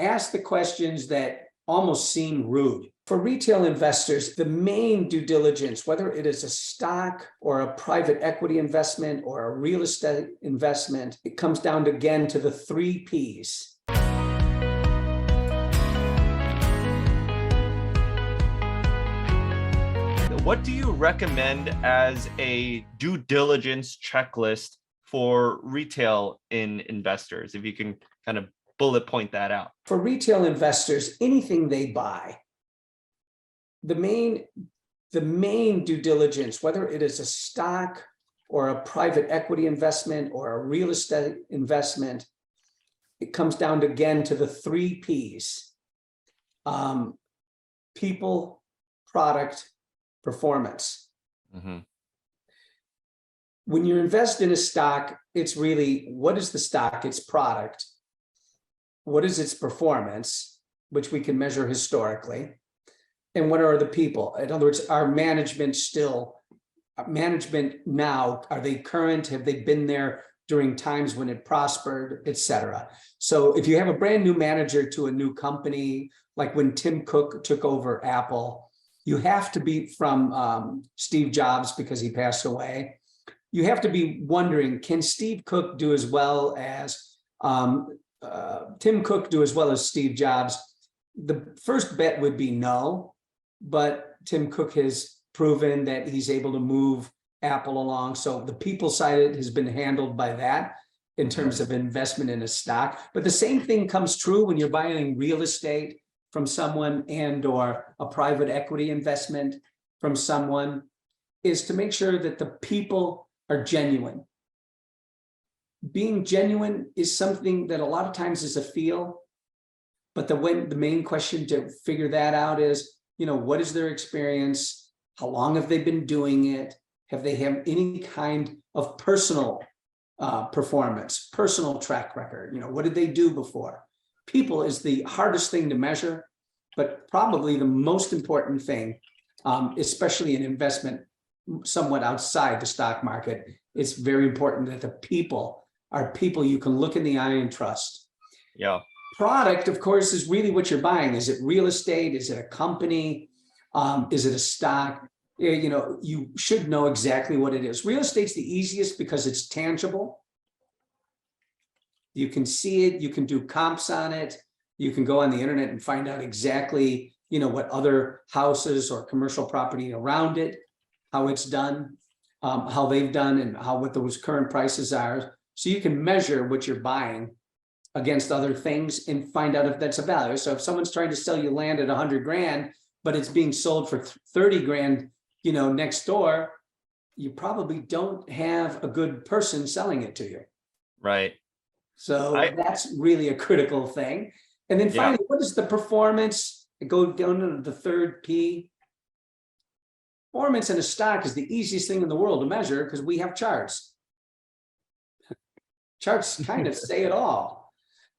ask the questions that almost seem rude. For retail investors, the main due diligence, whether it is a stock or a private equity investment or a real estate investment, it comes down again to the 3 Ps. What do you recommend as a due diligence checklist for retail investors? If you can kind of bullet point that out. For retail investors, anything they buy, the main due diligence, whether it is a stock or a private equity investment or a real estate investment, it comes down again to the 3 Ps. People, product, performance. Mm-hmm. When you invest in a stock, it's really, what is the stock? Its product. What is its performance, which we can measure historically? And what are the people? In other words, are management now, are they current? Have they been there during times when it prospered, et cetera? So if you have a brand new manager to a new company, like when Tim Cook took over Apple, you have to be from Steve Jobs, because he passed away. You have to be wondering, can Steve Cook do as well as Tim Cook do as well as Steve Jobs? The first bet would be no, but Tim Cook has proven that he's able to move Apple along. So the people side has been handled by that in terms of investment in a stock. But the same thing comes true when you're buying real estate from someone and or a private equity investment from someone, is to make sure that the people are genuine. Being genuine is something that a lot of times is a feel, but the main question to figure that out is, what is their experience? How long have they been doing it? Have they had any kind of personal performance, personal track record? What did they do before? People is the hardest thing to measure, but probably the most important thing, especially in investment somewhat outside the stock market. It's very important that the people are people you can look in the eye and trust. Yeah. Product, of course, is really what you're buying. Is it real estate? Is it a company? Is it a stock? You should know exactly what it is. Real estate's the easiest because it's tangible. You can see it. You can do comps on it. You can go on the internet and find out exactly, what other houses or commercial property around it, how it's done, how they've done, and what those current prices are. So you can measure what you're buying against other things and find out if that's a value. So if someone's trying to sell you land at 100 grand, but it's being sold for 30 grand, next door, you probably don't have a good person selling it to you. Right. So that's really a critical thing. And then finally, what is the performance? Go down to the 3rd P. Performance in a stock is the easiest thing in the world to measure because we have charts. Charts kind of say it all.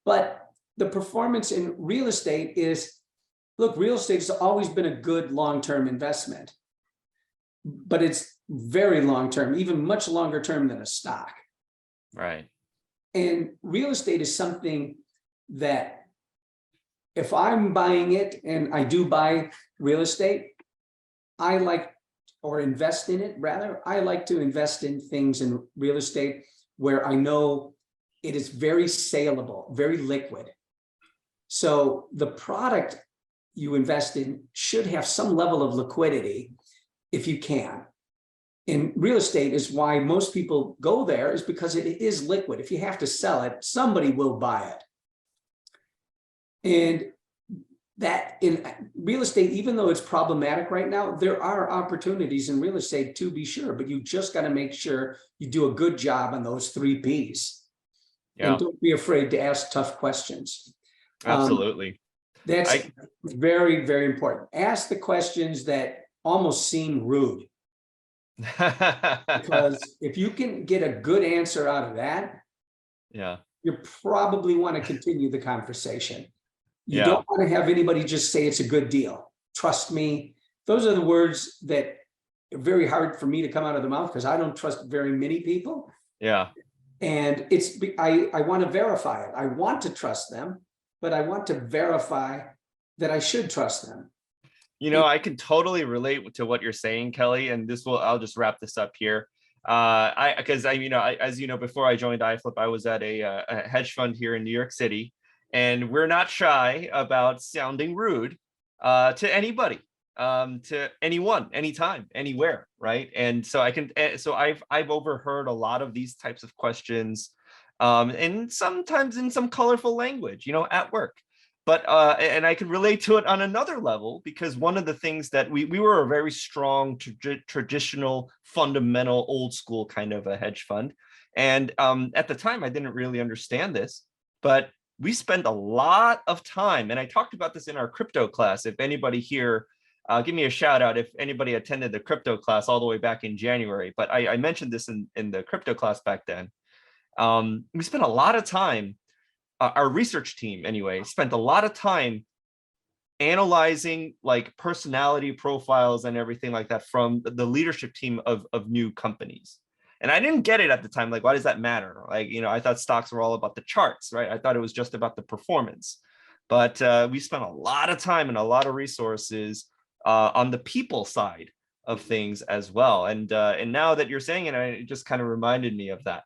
But the performance in real estate is, look, real estate has always been a good long-term investment, but it's very long-term, even much longer term than a stock. Right. And real estate is something that if I'm buying it, and I do buy real estate, I like, or invest in it rather, I like to invest in things in real estate where I know it is very saleable, very liquid. So the product you invest in should have some level of liquidity if you can. In real estate is why most people go there, is because it is liquid. If you have to sell it, somebody will buy it. And that in real estate, even though it's problematic right now, there are opportunities in real estate to be sure, but you just got to make sure you do a good job on those 3 Ps. Yeah. And don't be afraid to ask tough questions. Absolutely. That's very, very important. Ask the questions that almost seem rude. Because if you can get a good answer out of that, you probably want to continue the conversation. You don't want to have anybody just say it's a good deal. Trust me. Those are the words that are very hard for me to come out of the mouth because I don't trust very many people. Yeah. And I want to verify it. I want to trust them, but I want to verify that I should trust them. You know, I can totally relate to what you're saying, Kelly, and I'll just wrap this up here. As you know, before I joined iFlip, I was at a hedge fund here in New York City, and we're not shy about sounding rude to anybody, to anyone, anytime, anywhere, right? And so I've overheard a lot of these types of questions, and sometimes in some colorful language, at work. But and I could relate to it on another level, because one of the things that we were a very strong traditional, fundamental, old school kind of a hedge fund. And at the time, I didn't really understand this, but we spent a lot of time, and I talked about this in our crypto class. If anybody here, give me a shout out if anybody attended the crypto class all the way back in January. But I mentioned this in the crypto class back then. We spent a lot of time, our research team anyway, spent a lot of time analyzing like personality profiles and everything like that from the leadership team of new companies. And I didn't get it at the time. Like, why does that matter? Like, I thought stocks were all about the charts, right? I thought it was just about the performance. But we spent a lot of time and a lot of resources on the people side of things as well. And now that you're saying it, it just kind of reminded me of that.